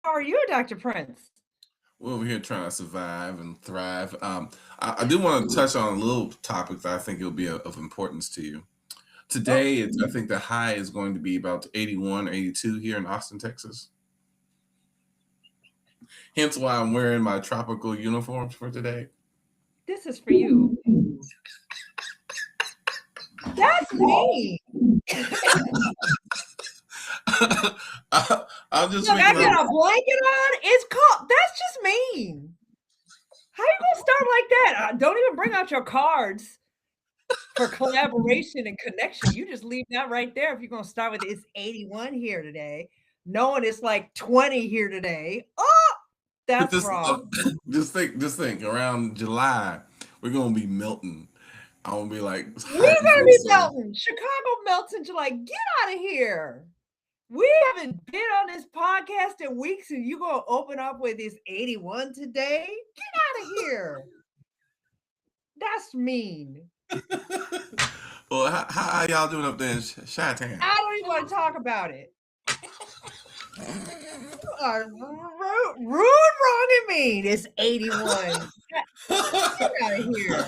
How are you, Dr. Prince? We're over here trying to survive and thrive. I do want to touch on a little topic that I think will be of importance to you. Oh, Today, I think the high is going to be about 81, 82 here in Austin, Texas. Hence why I'm wearing my tropical uniforms for today. this is for you. That's me. I'm just Look, I making got a blanket on. It's cold. That's just mean. How you gonna start like that? Don't even bring out your cards for collaboration and connection. You just leave that right there if you're gonna start with it's 81 here today, knowing it's like 20 here today. Oh, that's just, wrong. just think. Around July, we're gonna be melting. I'm gonna be like We're hot gonna before the be sun. melting. Chicago melts into like, get out of here. We haven't been on this podcast in weeks, and you gonna open up with this 81 today? Get out of here. That's mean. Well, how y'all doing up there in Chi-Town? I don't even want to talk about it. You are rude, wrong, and mean. It's 81. Get out of here.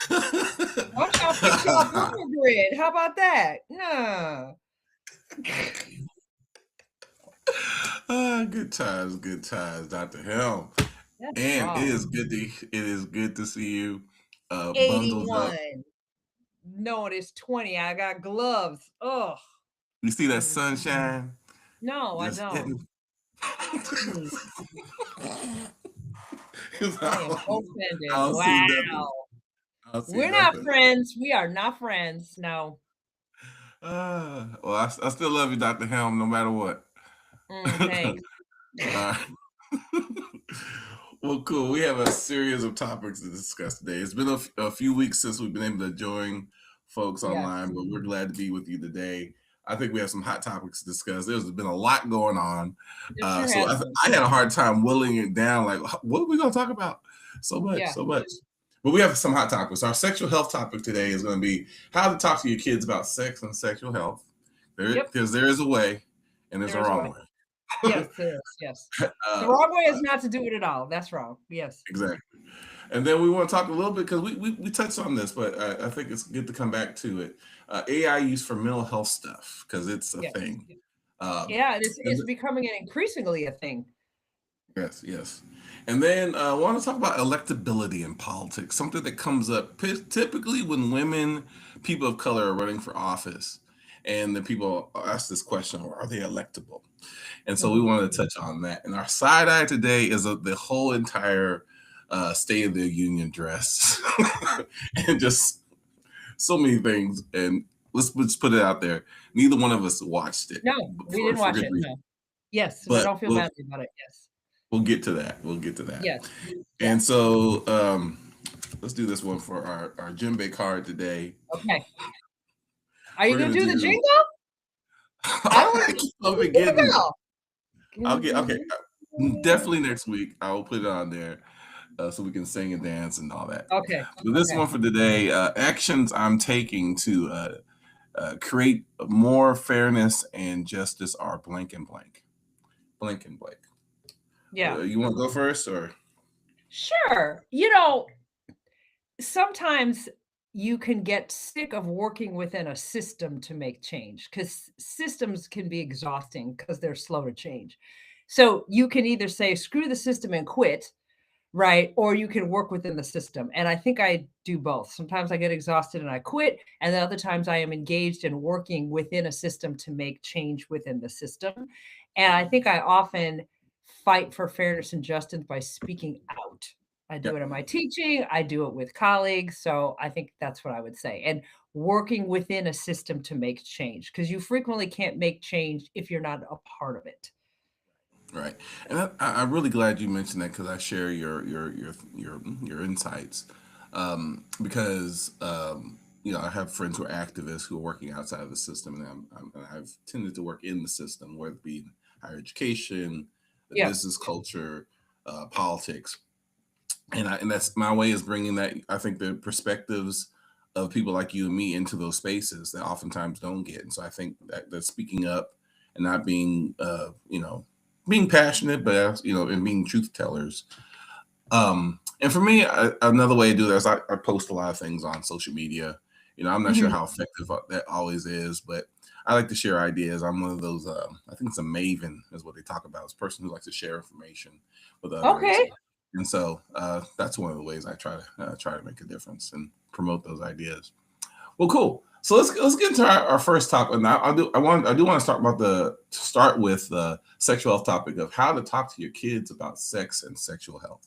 Why don't y'all fix y'all thermal grid? How about that? No. Good times, Dr. Helm. That's And wrong. it is good to see you bundled up. 81. No, it is 20. I got gloves. Oh, You see that sunshine no, I just don't. hitting. Please. 'Cause I am I offended. don't see nothing. Wow. I don't see We're not nothing. friends. We are not friends. No. Well, I still love you, Dr. Helm, no matter what. Thanks. Uh, well, cool. We have a series of topics to discuss today. It's been a few weeks since we've been able to join folks Yes. online, but we're glad to be with you today. I think we have some hot topics to discuss. There's been a lot going on. It sure So has been. I had a hard time willing it down. Like, what are we going to talk about? So much, Yeah. so much. But we have some hot topics. Our sexual health topic today is going to be how to talk to your kids about sex and sexual health. Yep. Because there is a way and there's a There is a wrong way. way. Yes, there is. Yes. The uh, wrong way is not to do it at all. That's wrong. Yes. exactly. And then we want to talk a little bit because we touched on this, but I think it's good to come back to it. AI use for mental health stuff because it's a Yes. thing. Um, Yeah, and it's and it's becoming an increasingly a thing. yes, yes. And then I want to talk about electability in politics, something that comes up typically when women, people of color are running for office. And the people ask this question, are they electable? And so we Mhm. wanted to touch on that. And our side eye today is the whole entire State of the Union dress and just so many things. And let's put it out there. Neither one of us watched it No, we didn't for watch good it. reason. No. Yes, and I But don't feel badly about it. Yes. we'll get to that. We'll get to that. Yes. And Yes. so let's do this one for our Djembe card today. Okay. Are you We're gonna gonna do the do jingle? I don't I want keep to on do the forgetting. jingle. I'll Gonna get do okay. the Definitely jingle. next week I will put it on there so we can sing and dance and all that. Okay. But this Okay. one for today, actions I'm taking to create more fairness and justice are blank and blank, blank and blank. Yeah. You want to go first or? Sure. Sometimes you can get sick of working within a system to make change because systems can be exhausting because they're slow to change. So you can either say, screw the system and quit, right? Or you can work within the system. And I think I do both. Sometimes I get exhausted and I quit. And then other times I am engaged in working within a system to make change within the system. And I think I often fight for fairness and justice by speaking out. I do it Yep. in my teaching, I do it with colleagues. So I think that's what I would say. And working within a system to make change because you frequently can't make change if you're not a part of it. Right, and I'm really glad you mentioned that because I share your insights. Because I have friends who are activists who are working outside of the system, and I've tended to work in the system, whether it be in higher education, the Yeah. business culture, politics, and that's my way is bringing that I think the perspectives of people like you and me into those spaces that oftentimes don't get, and so I think that speaking up and not being being passionate, but and being truth tellers. And for me, another way to do that is I post a lot of things on social media. I'm not sure Mhm. how effective that always is, but I like to share ideas. I'm one of those. I think it's a maven, is what they talk about. It's a person who likes to share information with others, Okay. and so that's one of the ways I try to make a difference and promote those ideas. Well, cool. So let's get into our first topic. And I do want to start with the sexual health topic of how to talk to your kids about sex and sexual health.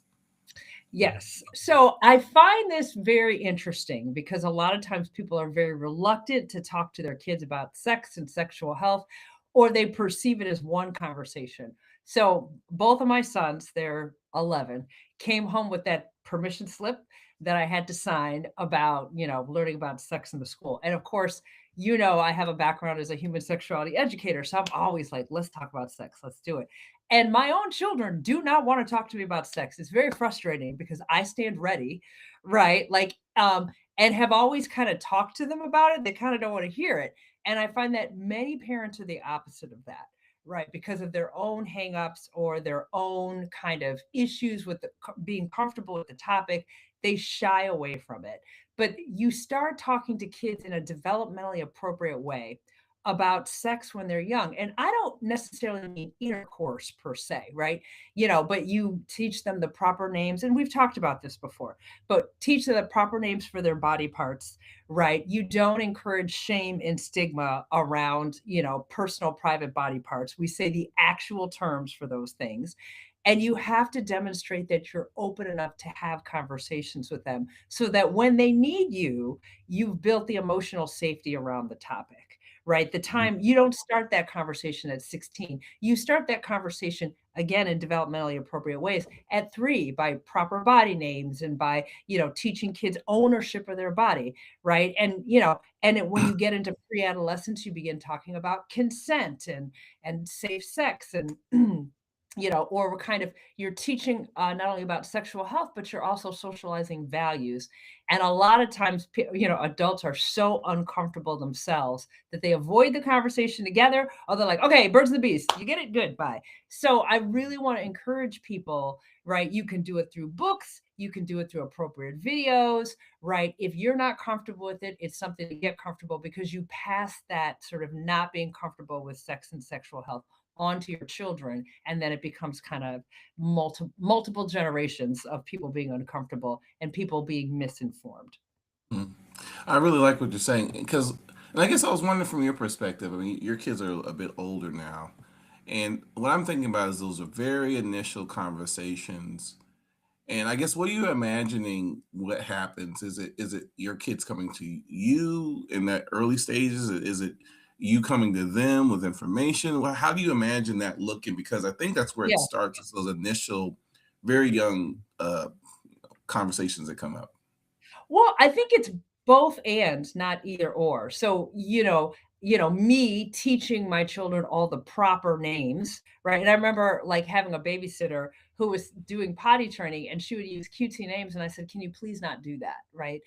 Yes. So I find this very interesting because a lot of times people are very reluctant to talk to their kids about sex and sexual health, or they perceive it as one conversation. So both of my sons, they're 11, came home with that permission slip that I had to sign about, learning about sex in the school. And of course, I have a background as a human sexuality educator. So I'm always like, let's talk about sex. Let's do it. And my own children do not want to talk to me about sex. It's very frustrating because I stand ready, right? And have always kind of talked to them about it. They kind of don't want to hear it. And I find that many parents are the opposite of that, right? Because of their own hangups or their own kind of issues with being comfortable with the topic, they shy away from it. But you start talking to kids in a developmentally appropriate way about sex when they're young. And I don't necessarily mean intercourse per se, right? But you teach them the proper names. And we've talked about this before, but teach them the proper names for their body parts, right? You don't encourage shame and stigma around, personal private body parts. We say the actual terms for those things. And you have to demonstrate that you're open enough to have conversations with them so that when they need you, you've built the emotional safety around the topic, right? The time you don't start that conversation at 16. You start that conversation again in developmentally appropriate ways at 3 by proper body names and by, teaching kids ownership of their body, right? When you get into pre-adolescence, you begin talking about consent and safe sex and or we're kind of you're teaching not only about sexual health, but you're also socializing values. And a lot of times, adults are so uncomfortable themselves that they avoid the conversation together, or they're like, okay, birds and the bees, you get it, good, bye. So I really want to encourage people, right? You can do it through books, you can do it through appropriate videos, right? If you're not comfortable with it, it's something to get comfortable because you pass that sort of not being comfortable with sex and sexual health onto your children, and then it becomes kind of multiple generations of people being uncomfortable and people being misinformed. Mm. I really like what you're saying because, and I guess I was wondering from your perspective. I mean, your kids are a bit older now, and what I'm thinking about is those are very initial conversations. And I guess what are you imagining? What happens? Is it your kids coming to you in that early stages? Is it you coming to them with information? Well, how do you imagine that looking? Because I think that's where it Yeah. starts. Is those initial, very young conversations that come up. Well, I think it's both and, not either or. So, me teaching my children all the proper names, right? And I remember like having a babysitter who was doing potty training and she would use cutesy names. And I said, can you please not do that? Right.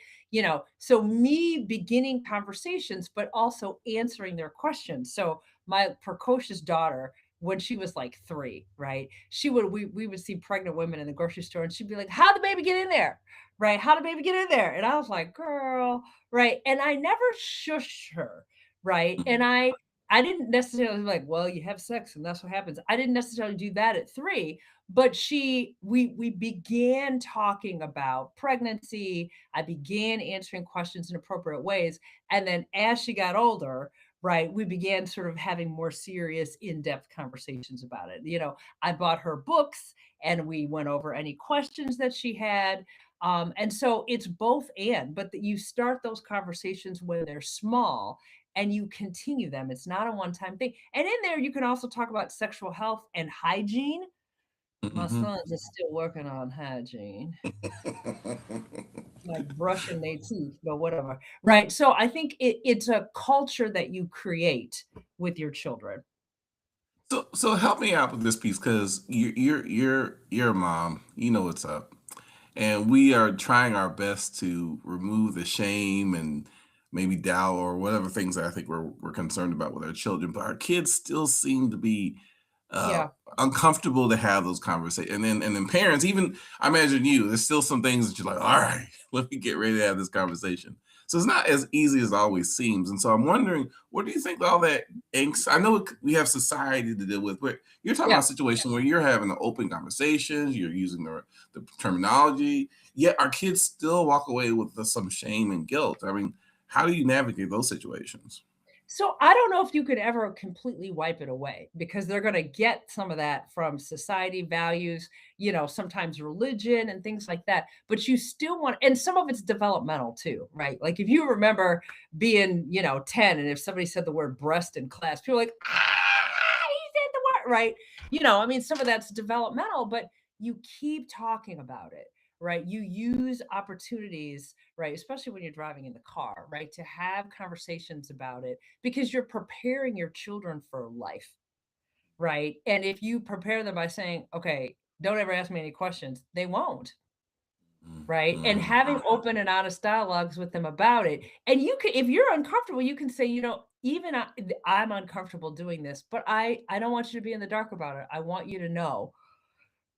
So me beginning conversations, but also answering their questions. So my precocious daughter, when she was like 3, right? We would see pregnant women in the grocery store and she'd be like, how'd the baby get in there? Right? How did baby get in there? And I was like, girl, right? And I never shushed her, right? And Mhm. I didn't necessarily like, well, you have sex and that's what happens. I didn't necessarily do that at 3, but we began talking about pregnancy. I began answering questions in appropriate ways. And then as she got older, right, we began sort of having more serious, in-depth conversations about it. I bought her books and we went over any questions that she had, and so it's both and, but that you start those conversations when they're small and you continue them. It's not a one time thing. And in there, you can also talk about sexual health and hygiene. My Mhm. sons are still working on hygiene, like brushing their teeth, but whatever. Right. So I think it's a culture that you create with your children. So help me out with this piece because you're a mom. You know what's up, and we are trying our best to remove the shame and maybe doubt or whatever things that I think we're concerned about with our children. But our kids still seem to be uh, Yeah. uncomfortable to have those conversations. And then parents, even I imagine you, there's still some things that you're like, all right, let me get ready to have this conversation. So it's not as easy as it always seems. And so I'm wondering, what do you think all that angst? I know we have society to deal with, but you're talking about Yeah. a situation where you're having an open conversations, you're using the terminology, yet our kids still walk away with some shame and guilt. I mean, how do you navigate those situations? So I don't know if you could ever completely wipe it away because they're going to get some of that from society values, sometimes religion and things like that. But you still want, and some of it's developmental too, right? Like if you remember being, 10, and if somebody said the word breast in class, people are like, he said the word, right? I mean, some of that's developmental, but you keep talking about it, right? You use opportunities, right? Especially when you're driving in the car, right? To have conversations about it because you're preparing your children for life, right? And if you prepare them by saying, okay, don't ever ask me any questions, they won't, right? And Mm-hmm. having open and honest dialogues with them about it. And you can, if you're uncomfortable, you can say, even I'm uncomfortable doing this, but I don't want you to be in the dark about it. I want you to know,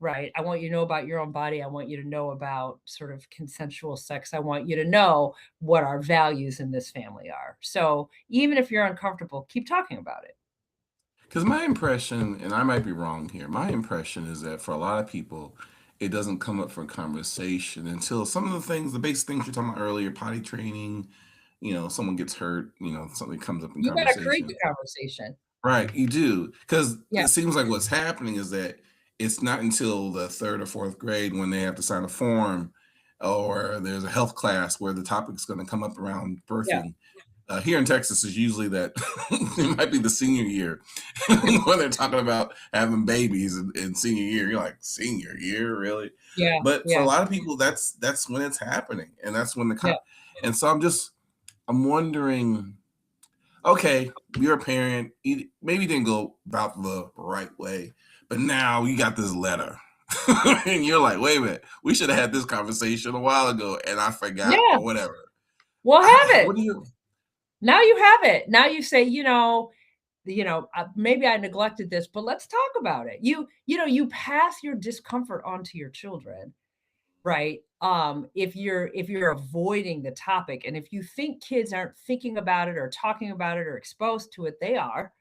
right? I want you to know about your own body. I want you to know about sort of consensual sex. I want you to know what our values in this family are. So even if you're uncomfortable, keep talking about it. Because my impression, and I might be wrong here, my impression is that for a lot of people, it doesn't come up for conversation until some of the things, the basic things you're talking about earlier, potty training, someone gets hurt, something comes up in You got to create conversation. the conversation. Right, you do. Because Yeah. it seems like what's happening is that it's not until the third or fourth grade when they have to sign a form or there's a health class where the topic's going to come up around Yeah. birthing. Here in Texas is usually that it might be the senior year when they're talking about having babies in senior year. You're like, senior year, really? Yeah. But for a Yeah. lot of people, that's when it's happening, and that's when Yeah. and so I'm wondering. Okay, you're a parent. Maybe didn't go about the right way, but now you got this letter, and you're like, wait a minute, we should have had this conversation a while ago, and I forgot Yeah. or whatever. Well, have it. What do you? Now you have it. Now you say, maybe I neglected this, but let's talk about it. You pass your discomfort onto your children, right? If you're avoiding the topic, and if you think kids aren't thinking about it or talking about it or exposed to it, they are,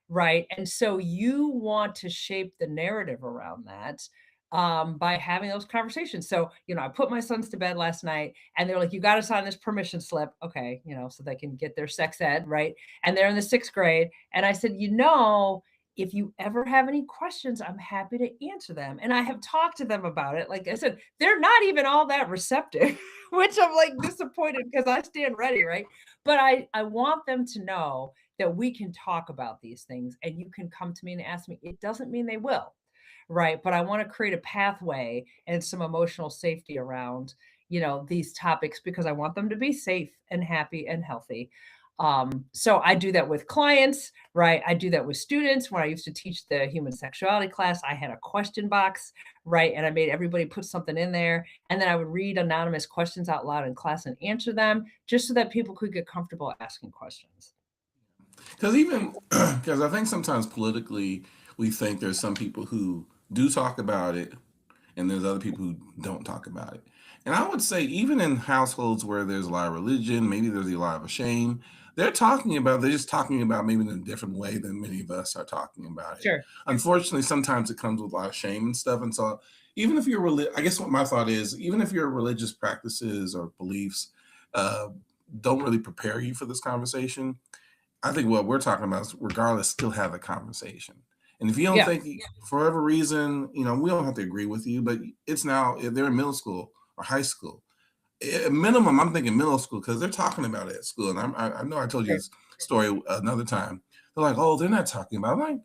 right? And so you want to shape the narrative around that by having those conversations. So, I put my sons to bed last night and they're like, you got to sign this permission slip. Okay. So they can get their sex ed, right? And they're in the sixth grade. And I said, if you ever have any questions, I'm happy to answer them. And I have talked to them about it. Like I said, they're not even all that receptive, which I'm like disappointed because I stand ready, right? But I want them to know that we can talk about these things and you can come to me and ask me. It doesn't mean they will, right? But I want to create a pathway and some emotional safety around, these topics because I want them to be safe and happy and healthy. So I do that with clients, right? I do that with students. When I used to teach the human sexuality class, I had a question box, right? And I made everybody put something in there. And then I would read anonymous questions out loud in class and answer them just so that people could get comfortable asking questions. Because even because I think sometimes politically we think there's some people who do talk about it, and there's other people who don't talk about it. And I would say even in households where there's a lot of religion, maybe there's a lot of shame, they're just talking about maybe in a different way than many of us are talking about it. Sure. Unfortunately, sometimes it comes with a lot of shame and stuff. And so even if I guess what my thought is, even if your religious practices or beliefs uh, don't really prepare you for this conversation, I think what we're talking about is regardless, still have a conversation. And if you don't Yeah. think for whatever reason, we don't have to agree with you, but it's now if they're in middle school or high school. At minimum, I'm thinking middle school because they're talking about it at school. And I know I told you Sure. this story another time. They're like, oh, they're not talking about it. I'm like,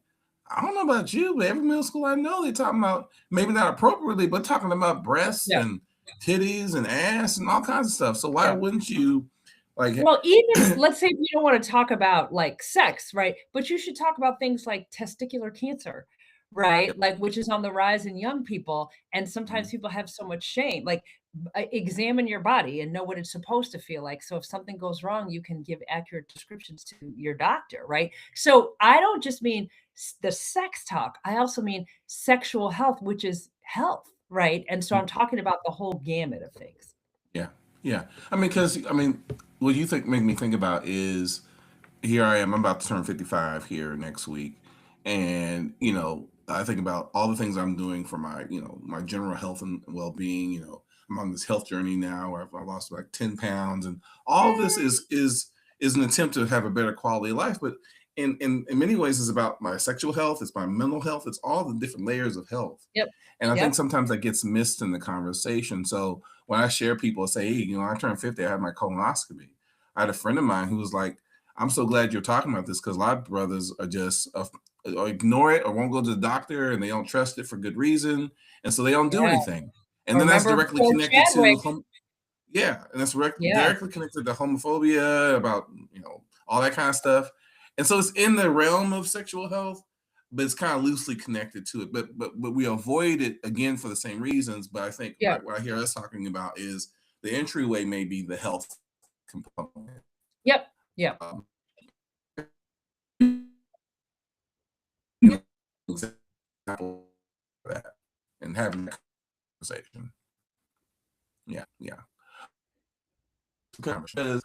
I don't know about you, but every middle school I know, they're talking about maybe not appropriately, but talking about breasts Yeah. and titties and ass and all kinds of stuff. So why Yeah. wouldn't you like Well, even let's say you don't want to talk about like sex, right? But you should talk about things like testicular cancer, right? Like which is on the rise in young people. And sometimes people have so much shame. Like examine your body and know what it's supposed to feel like. So if something goes wrong, you can give accurate descriptions to your doctor, right? So I don't just mean the sex talk. I also mean sexual health, which is health, right? And so I'm talking about the whole gamut of things. Yeah, yeah. I mean, because I mean, what you think make me think about is here I am. I'm about to turn 55 here next week, and I think about all the things I'm doing for my my general health and well being. I'm on this health journey now where I've lost like 10 pounds, and all of this is an attempt to have a better quality of life. But in many ways, it's about my sexual health. It's my mental health. It's all the different layers of health. Yep. And I think Yep. sometimes that gets missed in the conversation. So when I share, people say, "Hey, I turned 50. I had my colonoscopy." I had a friend of mine who was like, "I'm so glad you're talking about this because a lot of brothers are just or ignore it or won't go to the doctor and they don't trust it for good reason, and so they don't do Yeah. anything." And Or then that's remember directly poor connected to Chadwick. yeah, and that's Yeah. directly connected to homophobia about all that kind of stuff. And so it's in the realm of sexual health, but it's kind of loosely connected to it. But we avoid it again for the same reasons. But I think Yeah. what I hear us talking about is the entryway may be the health component. Yep. Yep. Um, example of that and having that conversation. Yeah, yeah. Because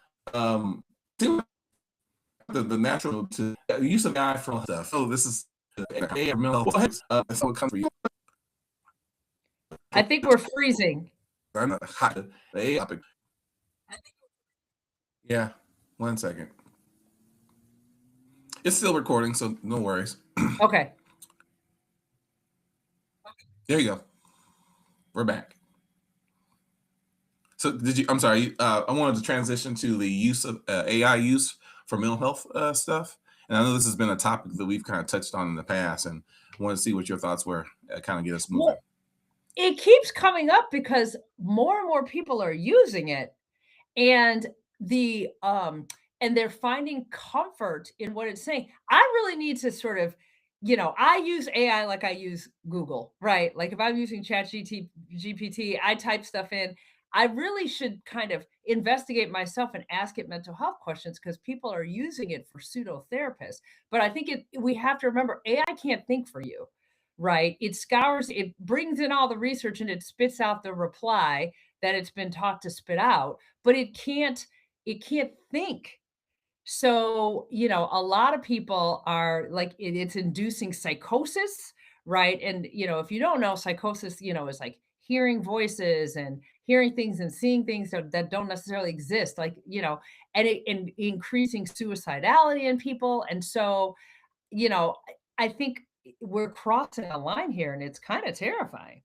the natural to use of AI for stuff. So this is AI mental health. So it comes for you. I think we're freezing. I'm not hot. The AI topic. Yeah, 1 second. It's still recording, so no worries. Okay. There you go. We're back. So did you? I'm sorry. I wanted to transition to the use of AI use for mental health stuff, and I know this has been a topic that we've kind of touched on in the past, and I want to see what your thoughts were. Kind of get us moving. Well, it keeps coming up because more and more people are using it. And the and they're finding comfort in what it's saying. I really need to sort of, I use AI like I use Google, right? Like if I'm using GPT, I type stuff in. I really should kind of investigate myself and ask it mental health questions because people are using it for pseudo therapists. But I think we have to remember AI can't think for you, right? It scours, it brings in all the research and it spits out the reply that it's been taught to spit out, but it can't think. So, a lot of people are like it's inducing psychosis, right? And if you don't know, psychosis, is like hearing voices and hearing things and seeing things that don't necessarily exist, like, and increasing suicidality in people. And so, I think we're crossing a line here and it's kind of terrifying.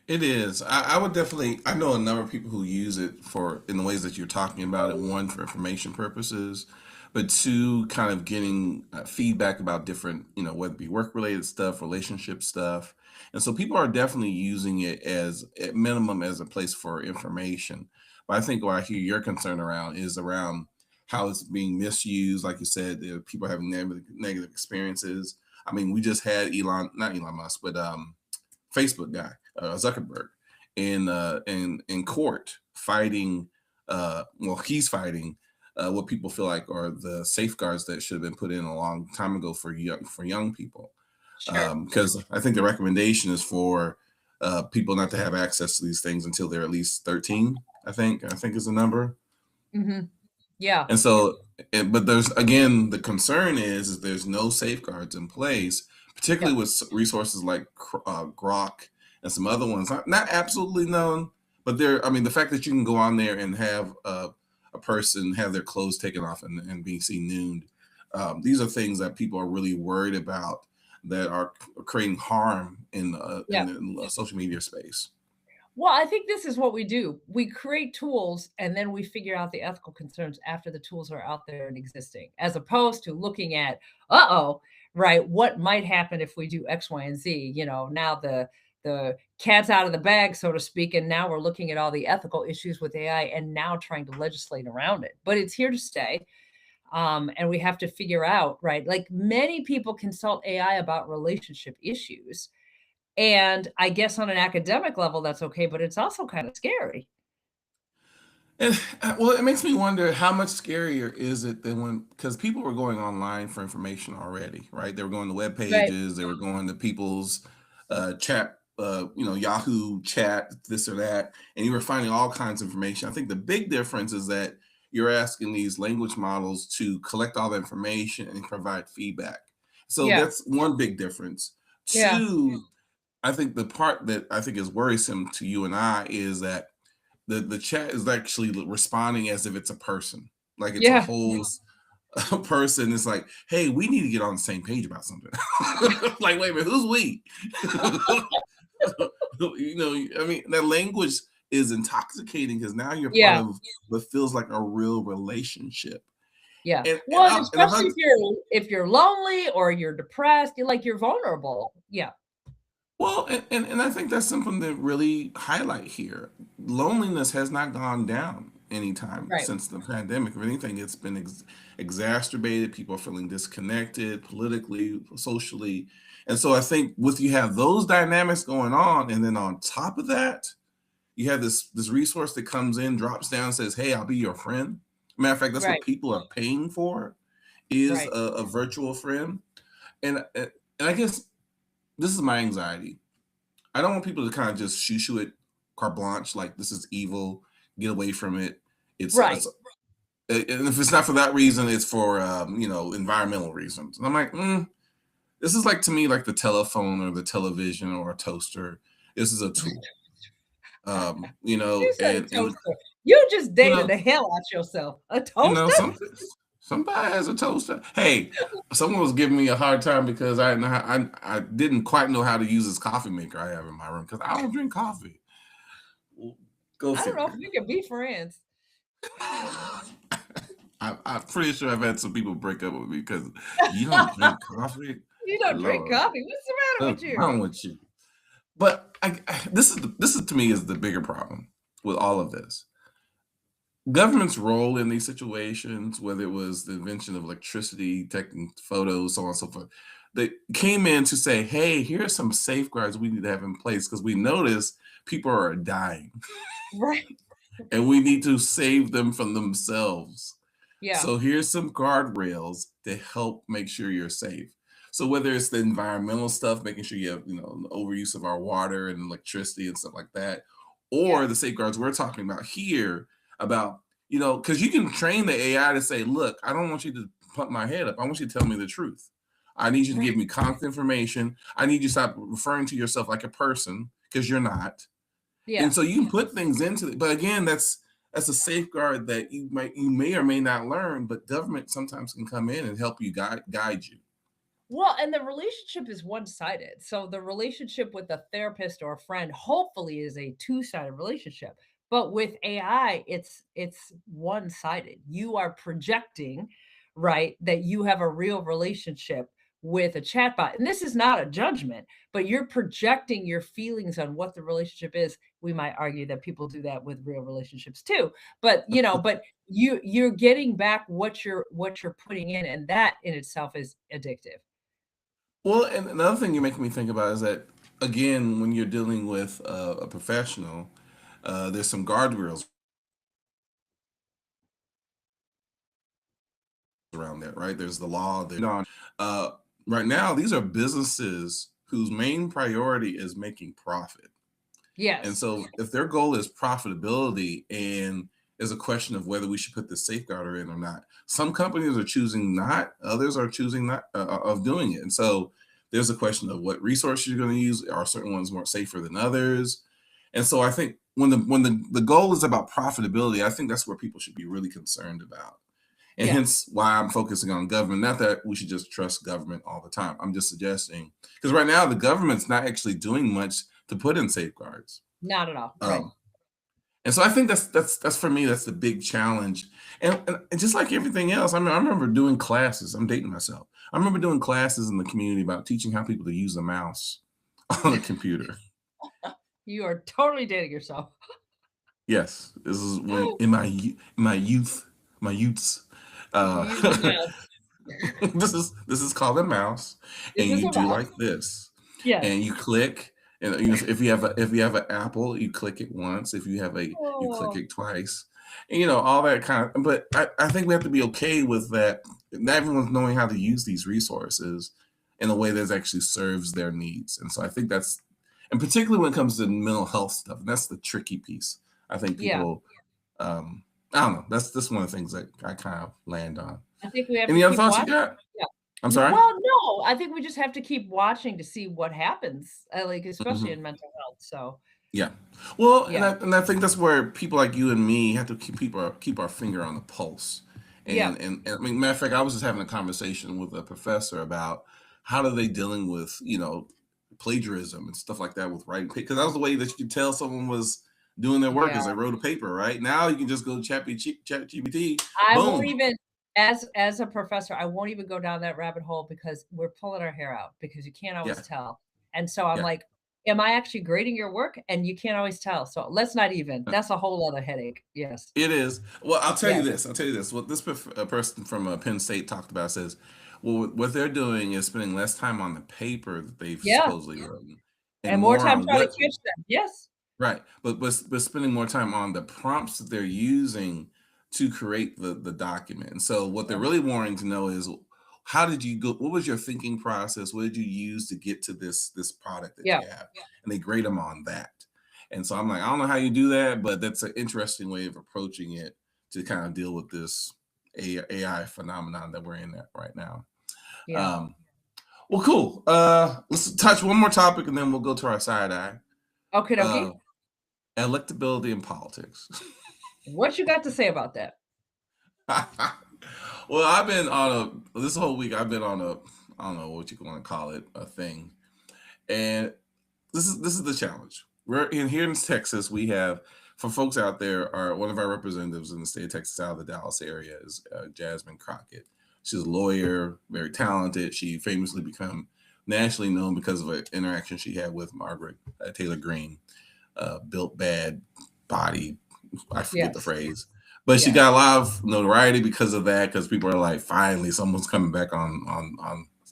It is. I would definitely. I know a number of people who use it for in the ways that you're talking about it. One, for information purposes, but two, kind of getting feedback about different, whether it be work related stuff, relationship stuff. And so people are definitely using it as, at minimum, as a place for information. But I think what I hear your concern around is around how it's being misused. Like you said, there are people having negative experiences. I mean, we just had not Elon Musk, but Facebook guy, Zuckerberg, in court fighting. Well, he's fighting what people feel like are the safeguards that should have been put in a long time ago for young people. Sure. Because I think the recommendation is for people not to have access to these things until they're at least 13. I think is the number. Hmm. Yeah. And so, but there's again, the concern is there's no safeguards in place, particularly Yep. with resources like Grok and some other ones, not absolutely known, but they're, I mean, the fact that you can go on there and have a person have their clothes taken off and be seen nude, these are things that people are really worried about that are creating harm Yeah. in the social media space. Well, I think this is what we do. We create tools and then we figure out the ethical concerns after the tools are out there and existing, as opposed to looking at, uh-oh, right, what might happen if we do X, Y, and Z. Now the cat's out of the bag, so to speak, and now we're looking at all the ethical issues with AI and now trying to legislate around it. But it's here to stay. And we have to figure out, right? Like many people consult AI about relationship issues, and I guess on an academic level, that's okay, but it's also kind of scary. And well, it makes me wonder how much scarier is it than when, because people were going online for information already, right? They were going to web Right. pages, they were going to people's chat, Yahoo chat, this or that, and you were finding all kinds of information. I think the big difference is that you're asking these language models to collect all the information and provide feedback. So Yeah. that's one big difference. Yeah. Two, I think the part that I think is worrisome to you and I is that the chat is actually responding as if it's a person, like it's a Yeah. whole person. It's like, hey, we need to get on the same page about something. Like, wait a minute, who's we? I mean, that language is intoxicating because now you're part Yeah. of what feels like a real relationship. Yeah. And Well, and if I especially if you're lonely or you're depressed, you're vulnerable. Yeah. well, and I think that's something to really highlight here. Loneliness has not gone down anytime Right. since the pandemic. If anything, it's been exacerbated. People are feeling disconnected politically, socially. And so I think with you have those dynamics going on, and then on top of that, you have this resource that comes in, drops down, says, "Hey, I'll be your friend." Matter of fact, that's what Right. people are paying for, is Right. a virtual friend. And I guess this is my anxiety. I don't want people to kind of just shoo it carte blanche, like this is evil, get away from it. Right. It's and if it's not for that reason, it's for environmental reasons. And I'm like, this is like to me like the telephone or the television or a toaster. This is a tool, You said a and toaster. You just you dated know, the hell out yourself. A you know, toaster? some somebody has a toaster. Hey, someone was giving me a hard time because I didn't quite know how to use this coffee maker I have in my room because I don't drink coffee. Well, go I don't know if figure. we can be friends. I'm pretty sure I've had some people break up with me because you don't drink coffee. You don't drink Lord, coffee. What's the matter what's with you? wrong with you? But this is to me is the bigger problem with all of this. Government's role in these situations, whether it was the invention of electricity, taking photos, so on and so forth, they came in to say, "Hey, here are some safeguards we need to have in place because we notice people are dying, Right. and we need to save them from themselves. Yeah. So here's some guardrails to help make sure you're safe." So whether it's the environmental stuff, making sure you have, the overuse of our water and electricity and stuff like that, or Yeah. the safeguards we're talking about here about, because you can train the AI to say, look, I don't want you to pump my head up. I want you to tell me the truth. I need you to Right. give me concrete information. I need you to stop referring to yourself like a person because you're not. And Yeah. so you can put things into it, but again, that's a safeguard that you may or may not learn, but government sometimes can come in and help you guide you. Well, and the relationship is one-sided. So the relationship with a therapist or a friend hopefully is a two-sided relationship. But with AI, it's one-sided. You are projecting, right, that you have a real relationship with a chatbot. And this is not a judgment, but you're projecting your feelings on what the relationship is. We might argue that people do that with real relationships too. But you're getting back what you're putting in, and that in itself is addictive. Well, and another thing you're making me think about is that again, when you're dealing with a professional, there's some guardrails around that, right? There's the law. Uh, right now, these are businesses whose main priority is making profit. And Yes. so if their goal is profitability and is a question of whether we should put the safeguarder in or not, some companies are choosing not, others are choosing not of doing it. And so there's a question of what resources you're going to use. Are certain ones more safer than others? And so I think when the goal is about profitability, I think that's where people should be really concerned about. And Yeah. hence why I'm focusing on government. Not that we should just trust government all the time. I'm just suggesting because right now the government's not actually doing much to put in safeguards. Not at all. Right. Um, and so I think that's for me, that's the big challenge. And just like everything else, I mean, I remember doing classes. I'm dating myself. I remember doing classes in the community about teaching how people to use a mouse on a computer. You are totally dating yourself. Yes, this is when in my youth, my youths. Uh, You use a mouse. this is called a mouse, This and is you a do mouse. like this, Yes. and you click. And if you have an apple, you click it once. If you have you click Oh, it twice. And, all that kind of, but I think we have to be okay with that. Not everyone's knowing how to use these resources in a way that actually serves their needs. And so I think that's, and particularly when it comes to mental health stuff, that's the tricky piece. I think Yeah. people, I don't know. That's one of the things that I kind of land on. I think we have to Any other keep thoughts you watching. got? Yeah. I'm sorry. Well, no, I think we just have to keep watching to see what happens, like, especially Mhm. in mental health. So, Yeah. Well, and yeah. I think that's where people like you and me have to keep our finger on the pulse. Yeah. And I mean, matter of fact, I was just having a conversation with a professor about how are they dealing with plagiarism and stuff like that with writing, because that was the way that you could tell someone was doing their work Yeah. as they wrote a paper. Right now, you can just go to ChatGPT, I won't boom. even as a professor, I won't even go down that rabbit hole because we're pulling our hair out because you can't always Yeah, tell. And so I'm yeah. like, am I actually grading your work? And you can't always tell. So let's not even. That's a whole other headache. Yes. It is. Well, I'll tell you Yeah. this. I'll tell you this. What this person from Penn State talked about says, well, what they're doing is spending less time on the paper that they've Yeah. supposedly written, and And more more time on trying to what. catch them. Yes. Right, but spending more time on the prompts that they're using to create the document. And so what they're Yeah. really wanting to know is, how did you go? What was your thinking process? What did you use to get to this product that Yeah. you have? And they grade them on that. And so I'm like, I don't know how you do that, but that's an interesting way of approaching it to kind of deal with this AI phenomenon that we're in at right now. Yeah. Um, well, cool. Let's touch one more topic and then we'll go to our side eye. Okay, Uh, dokie. Electability in politics. What you got to say about that? Well, I've been on this whole week. I've been on I don't know what you want to call it, a thing, and this is the challenge. We're in here in Texas. We have, for folks out there, one of our representatives in the state of Texas, out of the Dallas area, is Jasmine Crockett. She's a lawyer, very talented. She famously become nationally known because of an interaction she had with Margaret Taylor Greene. Built bad, body, I forget the Yes. phrase, but she Yes. got a lot of notoriety because of that. Because people are like, finally, someone's coming back on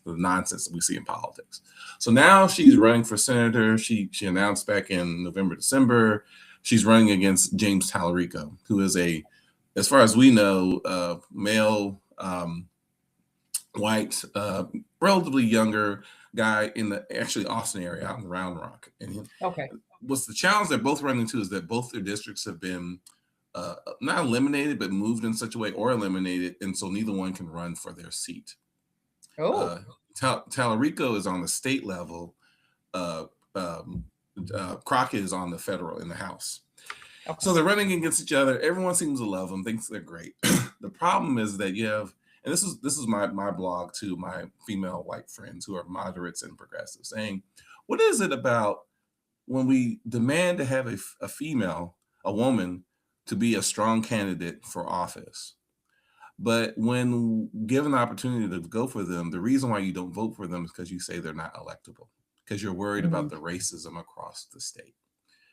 the nonsense that we see in politics. So now she's running for senator. She announced back in November, December, she's running against James Tallarico, who is as far as we know, male, white, relatively younger guy in the actually Austin area, out in Round Rock. And Okay. what's the challenge they're both running into is that both their districts have been not eliminated, but moved in such a way, or eliminated, and so neither one can run for their seat. Oh. Tallarico is on the state level. Uh, um, Crockett is on the federal, in the House. Okay. So they're running against each other. Everyone seems to love them, thinks they're great. The problem is that you have, and this is my blog to my female white friends who are moderates and progressives, saying, what is it about when we demand to have a female, a woman, to be a strong candidate for office, but when given the opportunity to go for them, the reason why you don't vote for them is because you say they're not electable, because you're worried about Mhm. the racism across the state.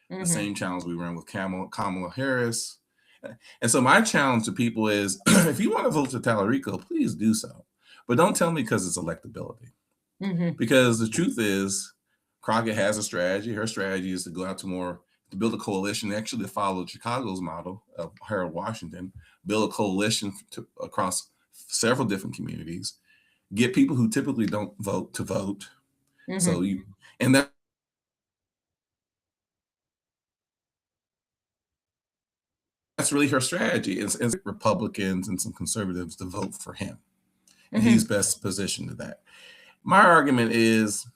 The Mhm. same challenge we run with Kamala Harris. And so my challenge to people is, if you want to vote for Tallarico, please do so. But don't tell me because it's electability. Mhm. Because the truth is, Crockett has a strategy. Her strategy is to go out to build a coalition, actually to follow Chicago's model of Harold Washington, build a coalition across several different communities, get people who typically don't vote to vote. So Mhm. you, and that's really her strategy, is Republicans and some conservatives to vote for him. And he's Mhm. best positioned to that. My argument is,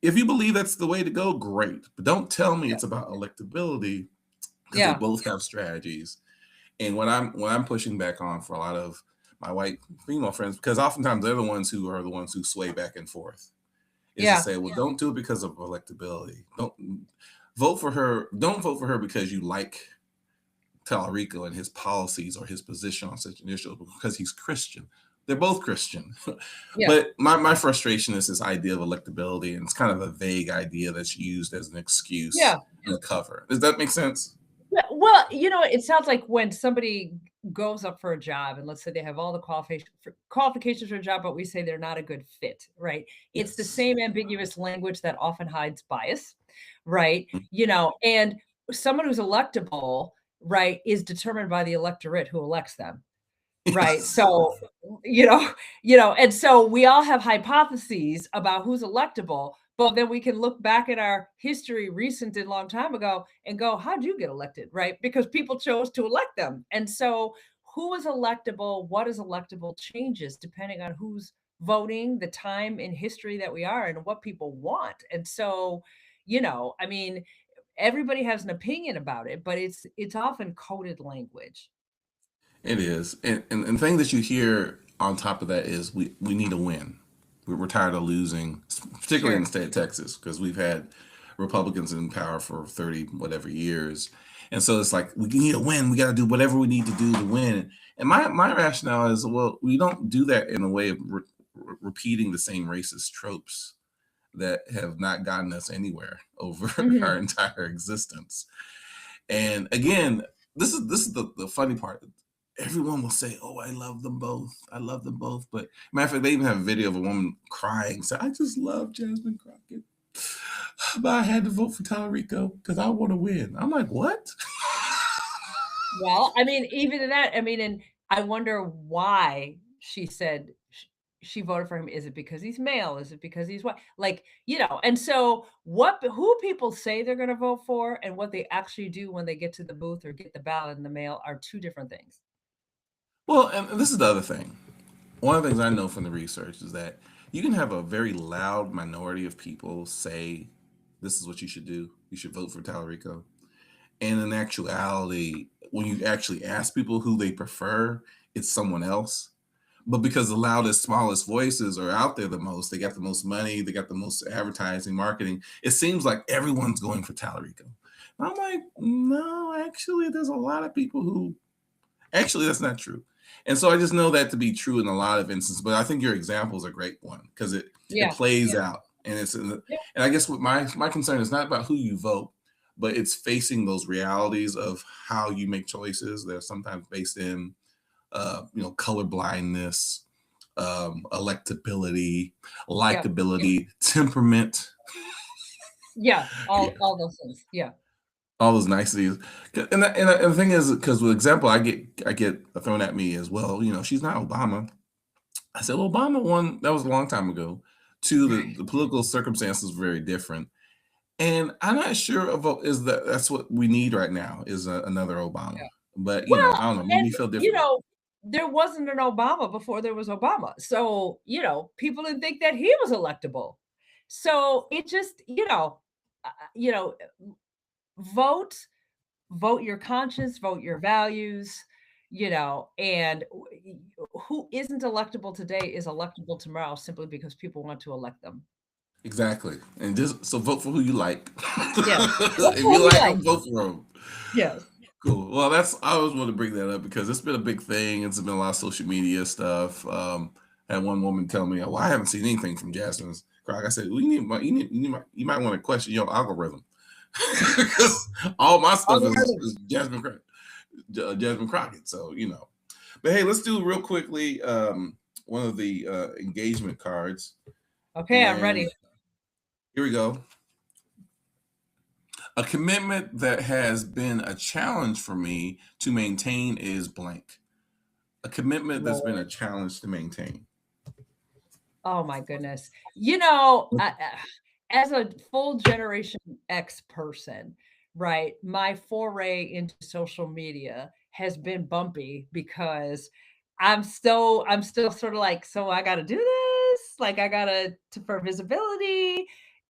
if you believe that's the way to go, great. But don't tell me Yeah. it's about electability, because they Yeah. both have strategies. And what I'm pushing back on for a lot of my white female friends, because oftentimes they're the ones who sway back and forth, is to Yeah. say, well, don't do it because of electability. Don't vote for her. Don't vote for her because you like Tallarico and his policies or his position on such an issue, because he's Christian. They're both Christian. Yeah. But my frustration is this idea of electability, and it's kind of a vague idea that's used as an excuse Yeah. and a cover. Does that make sense? Yeah, well, it sounds like when somebody goes up for a job, and let's say they have all the qualifications for a job, but we say they're not a good fit, right? It's the Yes. same ambiguous language that often hides bias, right? And someone who's electable, right, is determined by the electorate who elects them. Right, Yes. so, you know and so we all have hypotheses about who's electable, but then we can look back at our history recent and long time ago and go, "How'd you get elected?" Right? Because people chose to elect them, and so who is electable, what is electable changes depending on who's voting, the time in history that we are, and what people want, and so, I mean, everybody has an opinion about it, but it's often coded language. It is. And the thing that you hear on top of that is we need a win. We're tired of losing, particularly in the Sure. state of Texas, because we've had Republicans in power for 30 whatever years. And so it's like, we need a win. We got to do whatever we need to do to win. And my rationale is, well, we don't do that in a way of repeating the same racist tropes that have not gotten us anywhere over our Mhm. entire existence. And again, this is the funny part. Everyone will say, "Oh, I love them both. I love them both." But matter of fact, they even have a video of a woman crying. So I just love Jasmine Crockett, but I had to vote for Tallarico because I want to win. I'm like, what? Well, I mean, even in that, I mean, and I wonder why she said she voted for him. Is it because he's male? Is it because he's white? Like, and so who people say they're going to vote for and what they actually do when they get to the booth or get the ballot in the mail are two different things. Well, and this is the other thing. One of the things I know from the research is that you can have a very loud minority of people say, "This is what you should do. You should vote for Tallarico." And in actuality, when you actually ask people who they prefer, it's someone else. But because the loudest, smallest voices are out there the most, they got the most money, they got the most advertising, marketing. It seems like everyone's going for Tallarico. And I'm like, no, actually, there's a lot of people who actually that's not true. And so I just know that to be true in a lot of instances. But I think your example is a great one because it Yeah. plays out, and Yeah. and I guess what my concern is not about who you vote, but it's facing those realities of how you make choices. They're sometimes based in color blindness, electability, Yeah. likability, temperament, Yeah. yeah, All those things. Yeah. all those niceties. And the thing is, because with example, I get thrown at me as well. She's not Obama. I said, well, Obama one that was a long time ago. Two, the political circumstances were very different, and I'm not sure of is that's what we need right now is another Obama. Yeah. But Well, I don't know. Maybe and you feel different. there wasn't an Obama before there was Obama. So, people didn't think that he was electable. So it just, vote, vote your conscience, vote your values, and who isn't electable today is electable tomorrow simply because people want to elect them. Exactly, and just so vote for who you like. Yes. Vote If for you who you like like. them, vote for them. Yes. Cool. Well, I always want to bring that up because it's been a big thing. It's been a lot of social media stuff. I had one woman tell me, "Well, I haven't seen anything from Jasmine's Crock." I said, "Well, you might want to question your algorithm because all my stuff is Algorithms. Jasmine Crockett, Jasmine Crockett." So but hey, let's do real quickly one of the engagement cards, Okay, I'm and ready. here we go. A commitment that has been a challenge for me to maintain is blank. A commitment that's been a Lord. challenge to maintain. Oh my goodness. As a full Generation X person, right, my foray into social media has been bumpy because I'm still sort of like, so I got to do this, like I got to for visibility.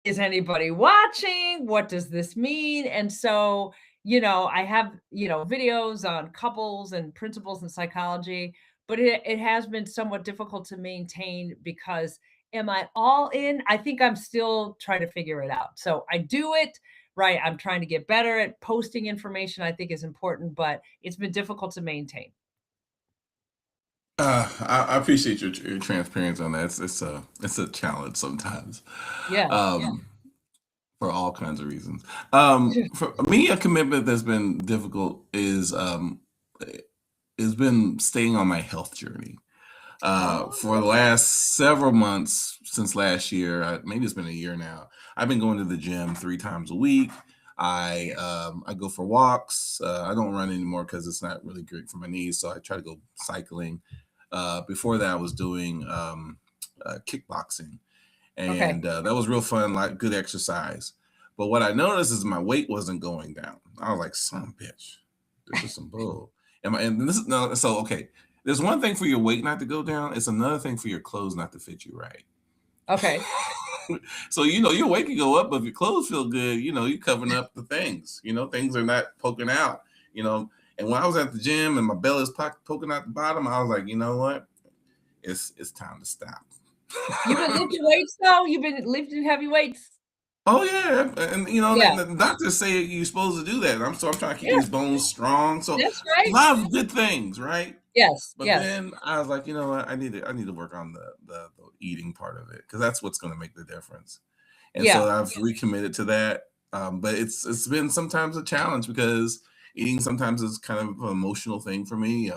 Is anybody watching? What does this mean? And so, I have, videos on couples and principles and psychology, but it has been somewhat difficult to maintain because am I all in? I think I'm still trying to figure it out. So I do it, right? I'm trying to get better at posting information I think is important, but it's been difficult to maintain. I appreciate your transparency on that. It's a challenge sometimes, Yeah. Yeah. um, for all kinds of reasons. For me, a commitment that's been difficult has been staying on my health journey. For the Oh, last several months since last year, maybe it's been a year now, I've been going to the gym 3 times a week. I go for walks. I don't run anymore because it's not really great for my knees. So I try to go cycling. Before that, I was doing kickboxing, Okay. and that was real fun, like good exercise. But what I noticed is my weight wasn't going down. I was like, "Son of a bitch, this is some bull." And this is no. So okay, there's one thing for your weight not to go down. It's another thing for your clothes not to fit you right. Okay. So your weight can go up, but if your clothes feel good, you're covering up the things. Things are not poking out. You know, and when I was at the gym and my belly's poking out the bottom, I was like, you know what? It's time to stop. You've been lifting weights though? You've been lifting heavy weights? Oh yeah, and Yeah. the doctors say you're supposed to do that. I'm trying to keep Yeah, these bones strong. So that's a right. lot of good things, right? Yes, But yes. then I was like, you know what? I need to work on the eating part of it because that's what's going to make the difference. And Yeah, so I've recommitted to that. But it's been sometimes a challenge because eating sometimes is kind of an emotional thing for me.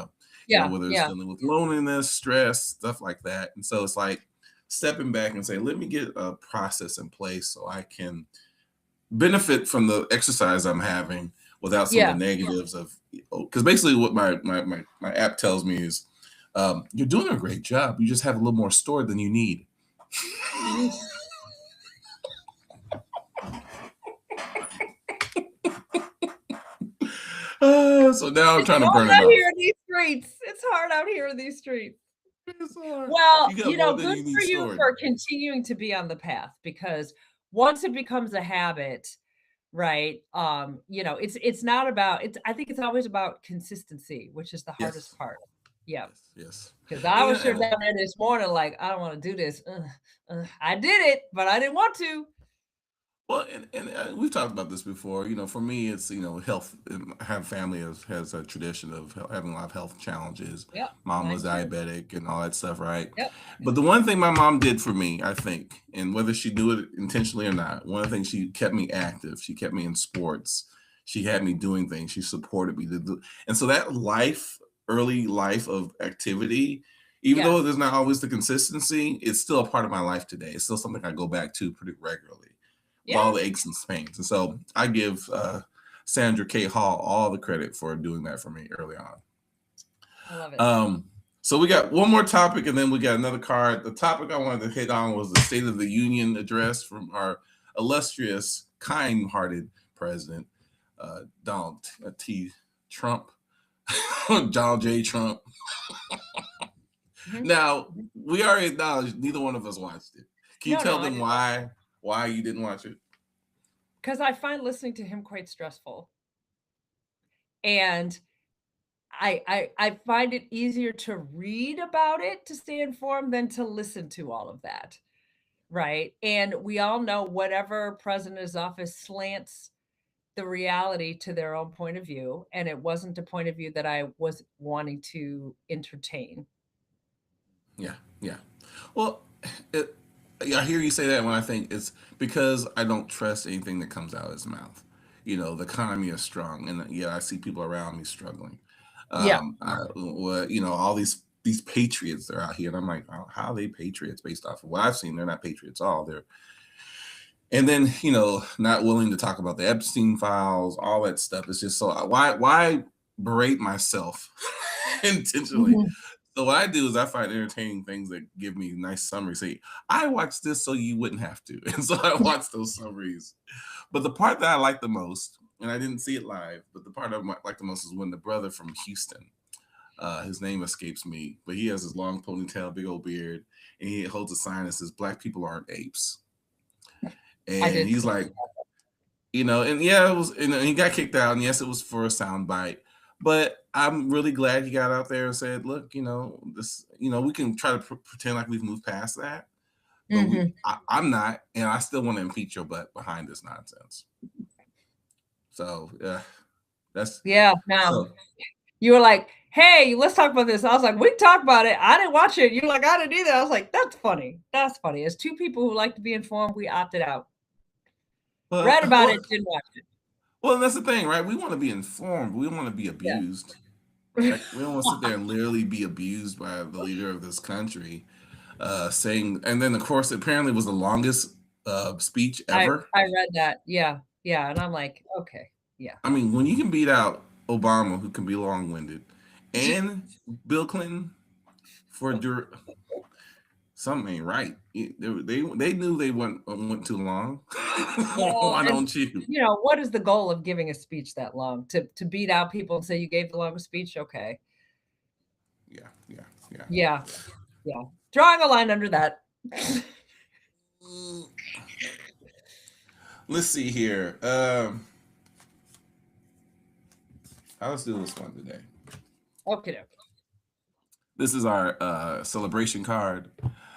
yeah, Whether it's yeah, dealing with loneliness, stress, stuff like that. And so it's like stepping back and saying, let me get a process in place so I can benefit from the exercise I'm having without some of the yeah. negatives of because basically what my app tells me is you're doing a great job. You just have a little more stored than you need. So now I'm It's trying to burn hard it out here off. in these streets. It's hard out here in these streets. It's hard. Well, You got more than good you need for you stored. for continuing to be on the path because once it becomes a habit, right? It's not about it's I think it's always about consistency, which is the hardest Yes, part. Yeah. yes, yes. Because I And, was sure down there this morning, like, I don't want to do this. I did it, but I didn't want to. well, and we've talked about this before. For me, it's health. I have family has a tradition of having a lot of health challenges. Yep. Mom was Mine too. diabetic and all that stuff, right? Yep. But the one thing my mom did for me, I think, and whether she knew it intentionally or not, one of the things she kept me active. She kept me in sports. She had me doing things. She supported me to do, and so that early life of activity, even though Yes. there's not always the consistency, it's still a part of my life today. It's still something I go back to pretty regularly with all Yeah. the aches and pains. And so I give Sandra K. Hall all the credit for doing that for me early on. I love it. Um, so we got one more topic and then we got another card. The topic I wanted to hit on was the State of the Union address from our illustrious, kind hearted president, Donald T. Trump, Donald J. Trump. Mhm. Now, Mhm. we already acknowledged neither one of us watched it. Can you No, no, tell I them didn't why you didn't watch it? because I find listening to him quite stressful. And I find it easier to read about it to stay informed than to listen to all of that. Right? And we all know whatever president's office slants the reality to their own point of view, and it wasn't a point of view that I was wanting to entertain. Yeah, yeah. Well, it, I hear you say that when I think it's because I don't trust anything that comes out of his mouth. The economy is strong, and yeah, I see people around me struggling. Yeah. All these patriots that are out here, and I'm like, oh, how are they patriots based off of what I've seen? They're not patriots at all. And then not willing to talk about the Epstein files, all that stuff. It's just so why berate myself intentionally. Mhm. So what I do is I find entertaining things that give me nice summaries. Say, I watched this so you wouldn't have to. And so I watch those summaries. But the part that I like the most, and I didn't see it live, but the part I like the most is when the brother from Houston, his name escapes me, but he has his long ponytail, big old beard, and he holds a sign that says, Black people aren't apes. I And did he's see like, and yeah, it was, and he got kicked out, and yes, it was for a sound bite. But I'm really glad he got out there and said, "Look, we can try to pretend like we've moved past that, but Mhm. I'm not, and I still want to impeach your butt behind this nonsense." So, yeah, that's Yeah, no. so. You were like, "Hey, let's talk about this." I was like, "We can talk about it." I didn't watch it. You're like, "I didn't either." I was like, "That's funny. That's funny." As 2 people who like to be informed, we opted out. Well, Read about well, it, didn't watch it. well, that's the thing, right? We want to be informed. We want to be Yeah. abused, right? We don't want to sit there and literally be abused by the leader of this country, saying, and then of course, apparently was the longest speech I ever. I read that. Yeah. Yeah, and I'm like, okay, yeah. I mean, when you can beat out Obama, who can be long-winded, and Bill Clinton for something ain't right. They knew they went too long. Well, Why and don't you? what is the goal of giving a speech that long? To beat out people and say you gave the longest speech? Okay. Yeah, yeah, yeah. Yeah, yeah. Drawing a line under that. Mm, let's see here. Let's do this one today. Okay. This is our celebration card.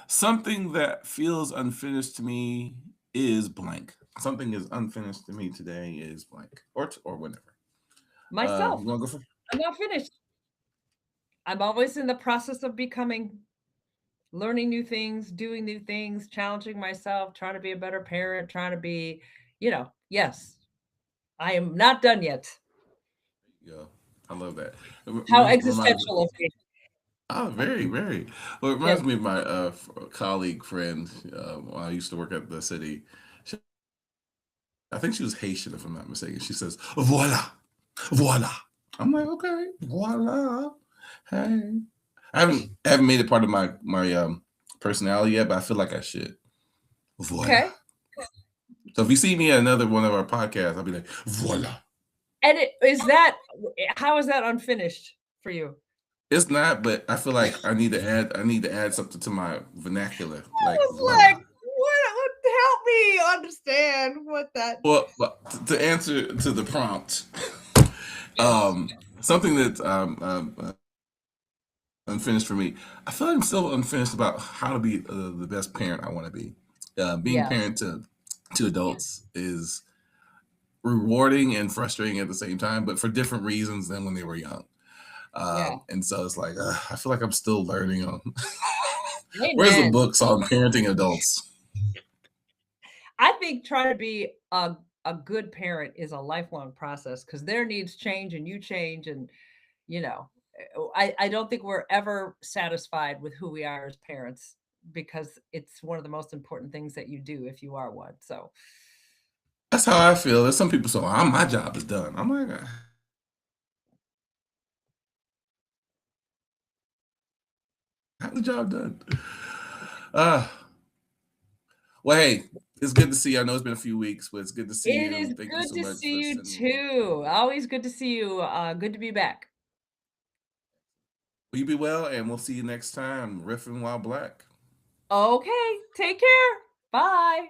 Something that feels unfinished to me is blank. Something is unfinished to me today is blank, or whatever. Myself, You want to go for? I'm not finished. I'm always in the process of becoming, learning new things, doing new things, challenging myself, trying to be a better parent, trying to be, yes, I am not done yet. Yeah, I love that. It How reminds me. existential of me. Oh, very, very. Well, it Yes. reminds me of my colleague friend when I used to work at the city. She, I think she was Haitian, if I'm not mistaken. She says, "Voila, voila." I'm like, okay, voila. Hey, I haven't made it part of my personality yet, but I feel like I should. Voila. Okay. So if you see me at another one of our podcasts, I'll be like, voila. And how is that unfinished for you? It's not, but I feel like I need to add something to my vernacular, I like was voila. like, what help me understand what that. Well, to answer to the prompt, Yes. um, something that's unfinished for me. I feel like I'm still unfinished about how to be the best parent I want to be. Being Yes. parent to adults is rewarding and frustrating at the same time, but for different reasons than when they were young. Yeah. And so it's like I feel like I'm still learning on. Where's the Amen. books on parenting adults? I think trying to be a good parent is a lifelong process because their needs change and you change. And, you know, I don't think we're ever satisfied with who we are as parents because it's one of the most important things that you do if you are one. So, That's how I feel. There's some people say, "My job is done." I'm like, "How's the job done?" Uh, well, hey, it's good to see you. I know it's been a few weeks, but it's good to see it you. is Thank you good so to much see for you sending me. too. Always good to see you. Good to be back. Will you be well? And we'll see you next time. Riffing while black. Okay. Take care. Bye.